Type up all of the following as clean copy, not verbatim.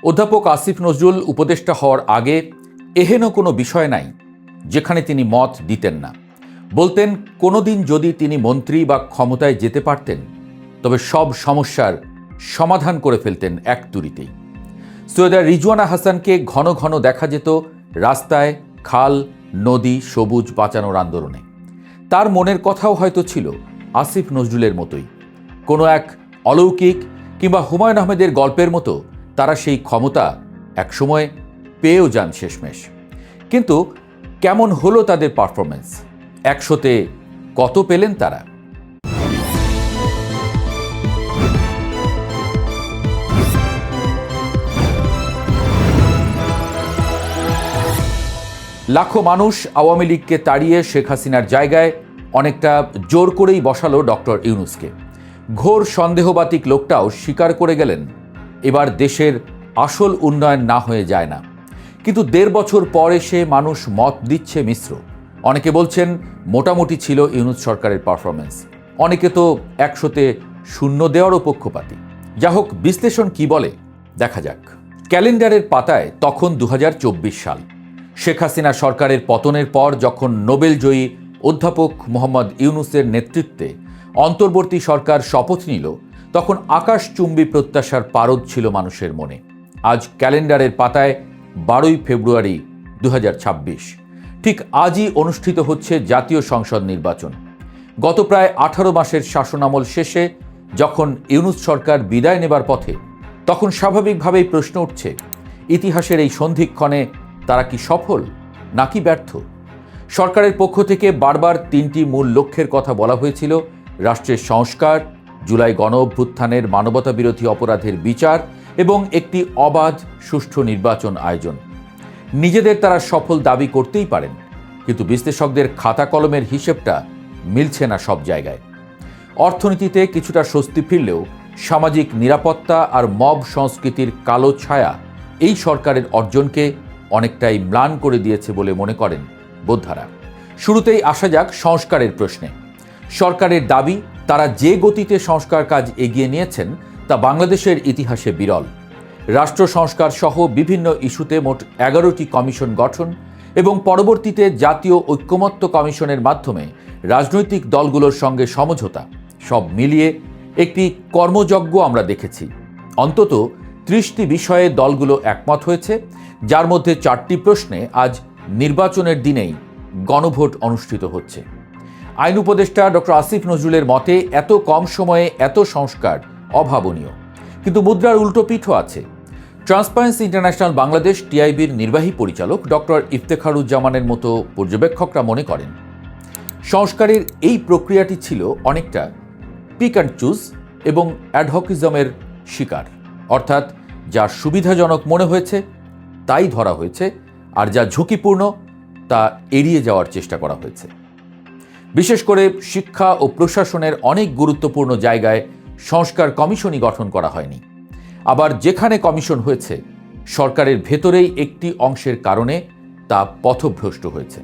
অধ্যাপক আসিফ নজরুল উপদেষ্টা হওয়ার আগে এহেন কোনো বিষয় নাই যেখানে তিনি মত দিতেন না। বলতেন কোনোদিন যদি তিনি মন্ত্রী বা ক্ষমতায় যেতে পারতেন তবে সব সমস্যার সমাধান করে ফেলতেন এক তুড়িতেই। সৈয়দা রিজওয়ানা হাসানকে ঘন ঘন দেখা যেত রাস্তায়, খাল, নদী, সবুজ বাঁচানোর আন্দোলনে। তার মনের কথাও হয়তো ছিল আসিফ নজরুলের মতোই। কোনো এক অলৌকিক কিংবা হুমায়ুন আহমেদের গল্পের মতো তারা সেই ক্ষমতা একসময় পেয়েও যান শেষমেশ। কিন্তু কেমন হলো তাদের পারফরমেন্স? 100-তে কত পেলেন তারা? লাখো মানুষ আওয়ামী লীগকে তাড়িয়ে শেখ হাসিনার জায়গায় অনেকটা জোর করেই বসালো ডক্টর ইউনূসকে। ঘোর সন্দেহবাতিক লোকটাও স্বীকার করে গেলেন এবার দেশের আসল উন্নয়ন না হয়ে যায় না। কিন্তু 1.5 বছর পর এসে মানুষ মত দিচ্ছে মিশ্র। অনেকে বলছেন মোটামুটি ছিল ইউনূস সরকারের পারফরমেন্স, অনেকে তো 100-তে 0 দেওয়ারও পক্ষপাতী। যা হোক, বিশ্লেষণ কি বলে দেখা যাক। ক্যালেন্ডারের পাতায় তখন 2024 সাল। শেখ হাসিনা সরকারের পতনের পর যখন নোবেলজয়ী অধ্যাপক মোহাম্মদ ইউনূসের নেতৃত্বে অন্তর্বর্তী সরকার শপথ নিল, তখন আকাশচুম্বী প্রত্যাশার পারদ ছিল মানুষের মনে। আজ ক্যালেন্ডারের পাতায় 12ই ফেব্রুয়ারি 2026। ঠিক আজই অনুষ্ঠিত হচ্ছে জাতীয় সংসদ নির্বাচন। গত প্রায় 18 মাসের শাসনামল শেষে যখন ইউনূস সরকার বিদায় নেবার পথে, তখন স্বাভাবিকভাবেই প্রশ্ন উঠছে, ইতিহাসের এই সন্ধিক্ষণে তারা কি সফল নাকি ব্যর্থ? সরকারের পক্ষ থেকে বারবার 3টি মূল লক্ষ্যের কথা বলা হয়েছিল: রাষ্ট্রের সংস্কার, জুলাই গণঅভ্যুত্থানের মানবতাবিরোধী অপরাধের বিচার এবং একটি অবাধ সুষ্ঠু নির্বাচন আয়োজন। নিজেদের তারা সফল দাবি করতেই পারেন, কিন্তু বিশ্লেষকদের খাতা কলমের হিসেবটা মিলছে না সব জায়গায়। অর্থনীতিতে কিছুটা স্বস্তি ফিরলেও সামাজিক নিরাপত্তা আর মব সংস্কৃতির কালো ছায়া এই সরকারের অর্জনকে অনেকটাই ম্লান করে দিয়েছে বলে মনে করেন বোদ্ধারা। শুরুতেই আসা যাক সংস্কারের প্রশ্নে। সরকারের দাবি, তারা যে গতিতে সংস্কার কাজ এগিয়ে নিয়েছেন তা বাংলাদেশের ইতিহাসে বিরল। রাষ্ট্র সংস্কার সহ বিভিন্ন ইস্যুতে মোট 11টি কমিশন গঠন এবং পরবর্তীতে জাতীয় ঐক্যমত্য কমিশনের মাধ্যমে রাজনৈতিক দলগুলোর সঙ্গে সমঝোতা, সব মিলিয়ে একটি কর্মযজ্ঞ আমরা দেখেছি। অন্তত 30টি বিষয়ে দলগুলো একমত হয়েছে, যার মধ্যে 4টি প্রশ্নে আজ নির্বাচনের দিনেই গণভোট অনুষ্ঠিত হচ্ছে। আইন উপদেষ্টা ডক্টর আসিফ নজরুলের মতে এত কম সময়ে এত সংস্কার অভাবনীয়। কিন্তু মুদ্রার উল্টো পিঠও আছে। ট্রান্সপারেন্সি ইন্টারন্যাশনাল বাংলাদেশ টিআইবির নির্বাহী পরিচালক ডক্টর ইফতেখারুজ্জামানের মতো পর্যবেক্ষকরা মনে করেন সংস্কারের এই প্রক্রিয়াটি ছিল অনেকটা পিক অ্যান্ড চুজ এবং অ্যাডহকিজমের শিকার। অর্থাৎ যা সুবিধাজনক মনে হয়েছে তাই ধরা হয়েছে, আর যা ঝুঁকিপূর্ণ তা এড়িয়ে যাওয়ার চেষ্টা করা হয়েছে। বিশেষ করে শিক্ষা ও প্রশাসনের অনেক গুরুত্বপূর্ণ জায়গায় সংস্কার কমিশনই গঠন করা হয়নি। আবার যেখানে কমিশন হয়েছে, সরকারের ভেতরেই একটি অংশের কারণে তা পথভ্রষ্ট হয়েছে।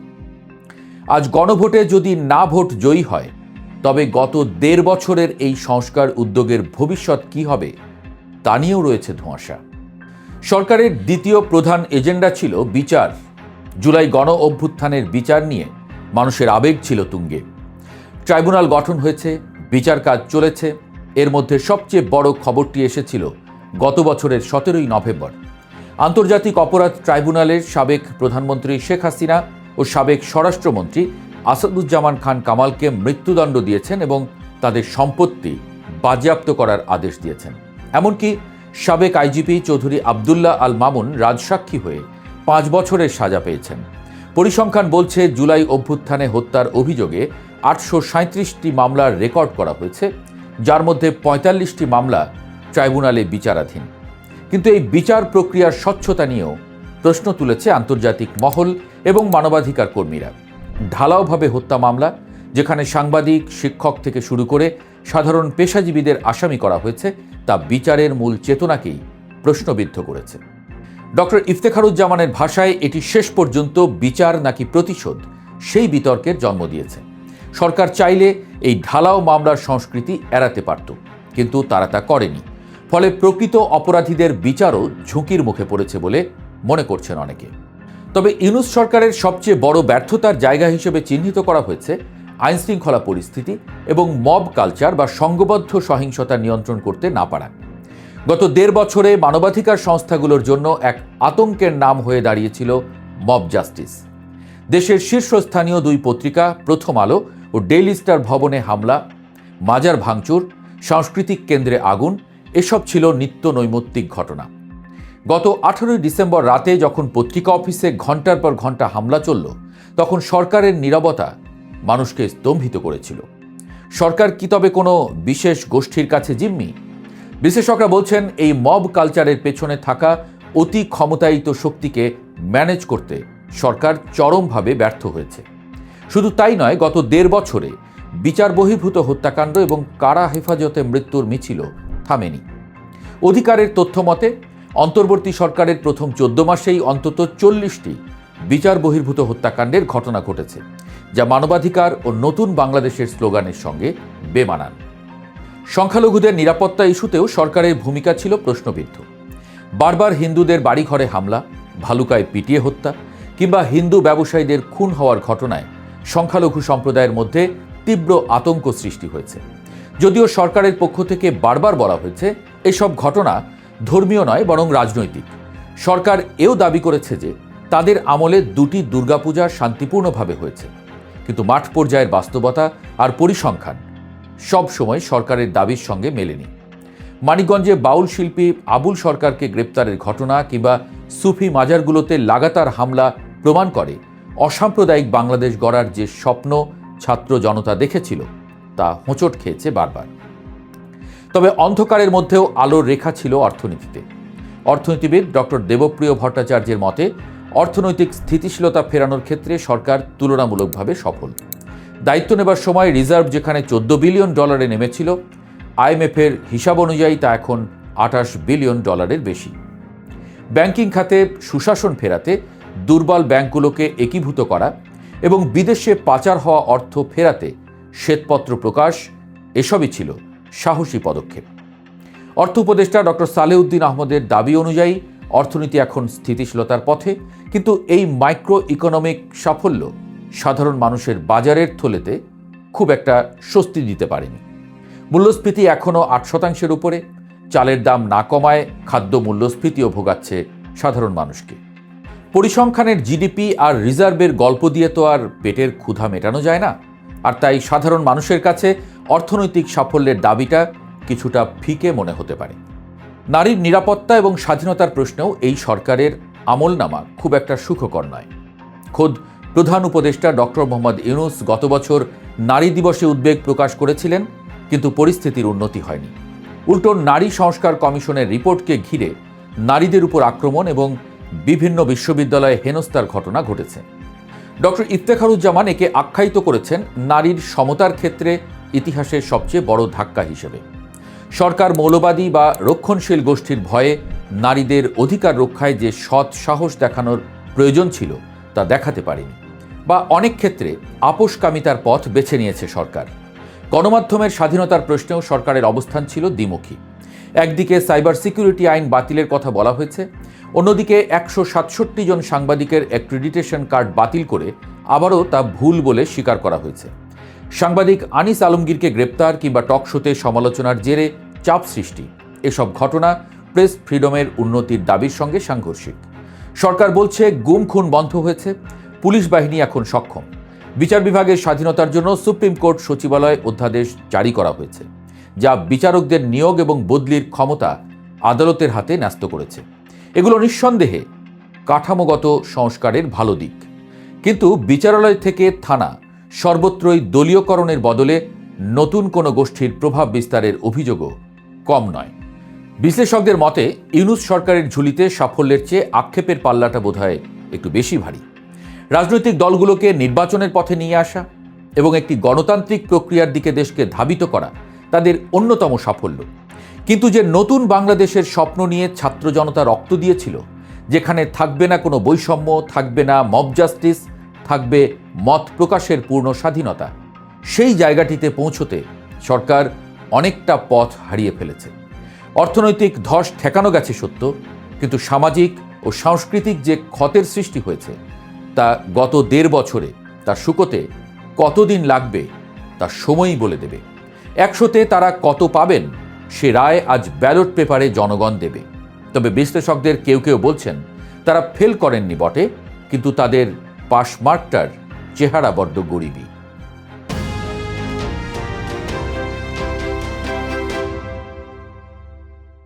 আজ গণভোটে যদি না ভোট জয়ী হয়, তবে গত 1.5 বছরের এই সংস্কার উদ্যোগের ভবিষ্যৎ কি হবে তা নিয়েও রয়েছে ধোঁয়াশা। সরকারের দ্বিতীয় প্রধান এজেন্ডা ছিল বিচার। জুলাই গণ অভ্যুত্থানের বিচার নিয়ে মানুষের আবেগ ছিল তুঙ্গে। ট্রাইব্যুনাল গঠন হয়েছে, বিচার কাজ চলেছে। এর মধ্যে সবচেয়ে বড় খবরটি এসেছিল গত বছরের 17ই নভেম্বর। আন্তর্জাতিক অপরাধ ট্রাইব্যুনালের সাবেক প্রধানমন্ত্রী শেখ হাসিনা ও সাবেক স্বরাষ্ট্রমন্ত্রী আসাদুজ্জামান খান কামালকে মৃত্যুদণ্ড দিয়েছেন এবং তাদের সম্পত্তি বাজেয়াপ্ত করার আদেশ দিয়েছেন। এমনকি সাবেক আইজিপি চৌধুরী আবদুল্লাহ আল মামুন রাজসাক্ষী হয়ে 5 বছরের সাজা পেয়েছেন। পরিসংখ্যান বলছে জুলাই অভ্যুত্থানে হত্যার অভিযোগে 837টি মামলার রেকর্ড করা হয়েছে, যার মধ্যে 45টি মামলা ট্রাইব্যুনালে বিচারাধীন। কিন্তু এই বিচার প্রক্রিয়ার স্বচ্ছতা নিয়েও প্রশ্ন তুলেছে আন্তর্জাতিক মহল এবং মানবাধিকার কর্মীরা। ঢালাওভাবে হত্যা মামলা, যেখানে সাংবাদিক, শিক্ষক থেকে শুরু করে সাধারণ পেশাজীবীদের আসামি করা হয়েছে, তা বিচারের মূল চেতনাকেই প্রশ্নবিদ্ধ করেছে। ডক্টর ইফতেখারুজ্জামানের ভাষায় এটি শেষ পর্যন্ত বিচার নাকি প্রতিশোধ, সেই বিতর্কের জন্ম দিয়েছে। সরকার চাইলে এই ঢালাও মামলার সংস্কৃতি এড়াতে পারত, কিন্তু তারা তা করেনি। ফলে প্রকৃত অপরাধীদের বিচারও ঝুঁকির মুখে পড়েছে বলে মনে করছেন অনেকে। তবে ইউনূস সরকারের সবচেয়ে বড় ব্যর্থতার জায়গা হিসেবে চিহ্নিত করা হয়েছে আইনশৃঙ্খলা পরিস্থিতি এবং মব কালচার বা সংঘবদ্ধ সহিংসতা নিয়ন্ত্রণ করতে না পারা। গত ১.৫ বছরে মানবাধিকার সংস্থাগুলোর জন্য এক আতঙ্কের নাম হয়ে দাঁড়িয়েছিল মব জাস্টিস। দেশের শীর্ষস্থানীয় ২ পত্রিকা প্রথম আলো ও ডেইলি স্টার ভবনে হামলা, মাজার ভাঙচুর, সাংস্কৃতিক কেন্দ্রে আগুন এসব ছিল নিত্য নৈমিত্তিক ঘটনা। গত ১৮ ডিসেম্বর রাতে যখন পত্রিকা অফিসে ঘণ্টার পর ঘণ্টা হামলা চলল, তখন সরকারের নীরবতা মানুষকে স্তম্ভিত করেছিল। সরকার কি তবে কোনো বিশেষ গোষ্ঠীর কাছে জিম্মি? বিশেষজ্ঞরা বলছেন এই মব কালচারের পেছনে থাকা অতি ক্ষমতায়িত শক্তিকে ম্যানেজ করতে সরকার চরমভাবে ব্যর্থ হয়েছে। শুধু তাই নয়, গত ১.৫ বছরে বিচার বহির্ভূত হত্যাকাণ্ড এবং কারা হেফাজতে মৃত্যুর মিছিলও থামেনি। অধিকারের তথ্য মতে অন্তর্বর্তী সরকারের প্রথম ১৪ মাসেই অন্তত ৪০টি বিচার বহির্ভূত হত্যাকাণ্ডের ঘটনা ঘটেছে, যা মানবাধিকার ও নতুন বাংলাদেশের স্লোগানের সঙ্গে বেমানান। সংখ্যালঘুদের নিরাপত্তা ইস্যুতেও সরকারের ভূমিকা ছিল প্রশ্নবিদ্ধ। বারবার হিন্দুদের বাড়িঘরে হামলা, ভালুকায় পিটিয়ে হত্যা কিংবা হিন্দু ব্যবসায়ীদের খুন হওয়ার ঘটনায় সংখ্যালঘু সম্প্রদায়ের মধ্যে তীব্র আতঙ্ক সৃষ্টি হয়েছে। যদিও সরকারের পক্ষ থেকে বারবার বলা হয়েছে এসব ঘটনা ধর্মীয় নয় বরং রাজনৈতিক। সরকার এও দাবি করেছে যে তাদের আমলে ২টি দুর্গাপূজা শান্তিপূর্ণভাবে হয়েছে, কিন্তু মাঠ পর্যায়ের বাস্তবতা আর পরিসংখ্যান সব সময় সরকারের দাবির সঙ্গে মেলেনি। মানিকগঞ্জে বাউল শিল্পী আবুল সরকারকে গ্রেপ্তারের ঘটনা কিংবা সুফি মাজারগুলোতে লাগাতার হামলা প্রমাণ করে অসাম্প্রদায়িক বাংলাদেশ গড়ার যে স্বপ্ন ছাত্র জনতা দেখেছিল তা হোঁচট খেয়েছে বারবার। তবে অন্ধকারের মধ্যেও আলোর রেখা ছিল অর্থনীতিতে। অর্থনীতিবিদ ডক্টর দেবপ্রিয় ভট্টাচার্যের মতে অর্থনৈতিক স্থিতিশীলতা ফেরানোর ক্ষেত্রে সরকার তুলনামূলকভাবে সফল। দায়িত্ব নেবার সময় রিজার্ভ যেখানে $14 বিলিয়ন নেমেছিল, আইএমএফের হিসাব অনুযায়ী তা এখন $28 বিলিয়ন বেশি। ব্যাংকিং খাতে সুশাসন ফেরাতে দুর্বল ব্যাংকগুলোকে একীভূত করা এবং বিদেশে পাচার হওয়া অর্থ ফেরাতে শ্বেতপত্র প্রকাশ এসবই ছিল সাহসী পদক্ষেপ। অর্থ উপদেষ্টা ডক্টর সালেউদ্দিন আহমদের দাবি অনুযায়ী অর্থনীতি এখন স্থিতিশীলতার পথে, কিন্তু এই মাইক্রো ইকোনমিক সাফল্য সাধারণ মানুষের বাজারের থলেতে খুব একটা স্বস্তি দিতে পারেনি। মূল্যস্ফীতি এখনও 8% উপরে, চালের দাম না কমায় খাদ্য মূল্যস্ফীতিও ভোগাচ্ছে সাধারণ মানুষকে। পরিসংখ্যানের জিডিপি আর রিজার্ভের গল্প দিয়ে তো আর পেটের ক্ষুধা মেটানো যায় না, আর তাই সাধারণ মানুষের কাছে অর্থনৈতিক সাফল্যের দাবিটা কিছুটা ফিকে মনে হতে পারে। নারীর নিরাপত্তা এবং স্বাধীনতার প্রশ্নেও এই সরকারের আমলনামা খুব একটা সুখকর নয়। খোদ প্রধান উপদেষ্টা ডক্টর মোহাম্মদ ইউনূস গত বছর নারী দিবসে উদ্বেগ প্রকাশ করেছিলেন, কিন্তু পরিস্থিতির উন্নতি হয়নি। উল্টো নারী সংস্কার কমিশনের রিপোর্টকে ঘিরে নারীদের উপর আক্রমণ এবং বিভিন্ন বিশ্ববিদ্যালয়ে হেনস্থার ঘটনা ঘটেছে। ডক্টর ইফতেখারুজ্জামান একে আখ্যায়িত করেছেন নারীর সমতার ক্ষেত্রে ইতিহাসের সবচেয়ে বড় ধাক্কা হিসেবে। সরকার মৌলবাদী বা রক্ষণশীল গোষ্ঠীর ভয়ে নারীদের অধিকার রক্ষায় যে সৎ সাহস দেখানোর প্রয়োজন ছিল তা দেখাতে পারেনি, বা অনেক ক্ষেত্রে আপোষকামিতার পথ বেছে নিয়েছে সরকার। গণমাধ্যমের স্বাধীনতার প্রশ্নেও সরকারের অবস্থান ছিল দ্বিমুখী। একদিকে সাইবার সিকিউরিটি আইন বাতিলের কথা বলা হয়েছে, অন্যদিকে 167 জন সাংবাদিকের অ্যাক্রিডিটেশন কার্ড বাতিল করে আবারও তা ভুল বলে স্বীকার করা হয়েছে। সাংবাদিক আনিস আলমগীরকে গ্রেপ্তার কিংবা টক শোতে সমালোচনার জেরে চাপ সৃষ্টি, এসব ঘটনা প্রেস ফ্রিডমের উন্নতির দাবির সঙ্গে সাংঘর্ষিক। সরকার বলছে গুম খুন বন্ধ হয়েছে, পুলিশ বাহিনী এখন সক্ষম। বিচার বিভাগের স্বাধীনতার জন্য সুপ্রিম কোর্ট সচিবালয় অধ্যাদেশ জারি করা হয়েছে, যা বিচারকদের নিয়োগ এবং বদলির ক্ষমতা আদালতের হাতে ন্যস্ত করেছে। এগুলো নিঃসন্দেহে কাঠামোগত সংস্কারের ভালো দিক, কিন্তু বিচারালয় থেকে থানা সর্বত্রই দলীয়করণের বদলে নতুন কোনো গোষ্ঠীর প্রভাব বিস্তারের অভিযোগও কম নয়। বিশ্লেষকদের মতে ইউনূস সরকারের ঝুলিতে সাফল্যের চেয়ে আক্ষেপের পাল্লাটা বোধহয় একটু বেশি ভারী। রাজনৈতিক দলগুলোকে নির্বাচনের পথে নিয়ে আসা এবং একটি গণতান্ত্রিক প্রক্রিয়ার দিকে দেশকে ধাবিত করা তাদের অন্যতম সাফল্য। কিন্তু যে নতুন বাংলাদেশের স্বপ্ন নিয়ে ছাত্র জনতা রক্ত দিয়েছিল, যেখানে থাকবে না কোনো বৈষম্য, থাকবে না মব জাস্টিস, থাকবে মত প্রকাশের পূর্ণ স্বাধীনতা, সেই জায়গাটিতে পৌঁছতে সরকার অনেকটা পথ হারিয়ে ফেলেছে। অর্থনৈতিক ধস ঠেকানো গেছে সত্য, কিন্তু সামাজিক ও সাংস্কৃতিক যে ক্ষতের সৃষ্টি হয়েছে তা গত 1.5 বছরে তার শুকোতে কতদিন লাগবে তা সময়ই বলে দেবে। 100-তে তারা কত পাবেন সে রায় আজ ব্যালট পেপারে জনগণ দেবে। তবে বিশ্লেষকদের কেউ কেউ বলছেন তারা ফেল করেননি বটে, কিন্তু তাদের পাস মার্কটার চেহারা বড্ড গরিবী।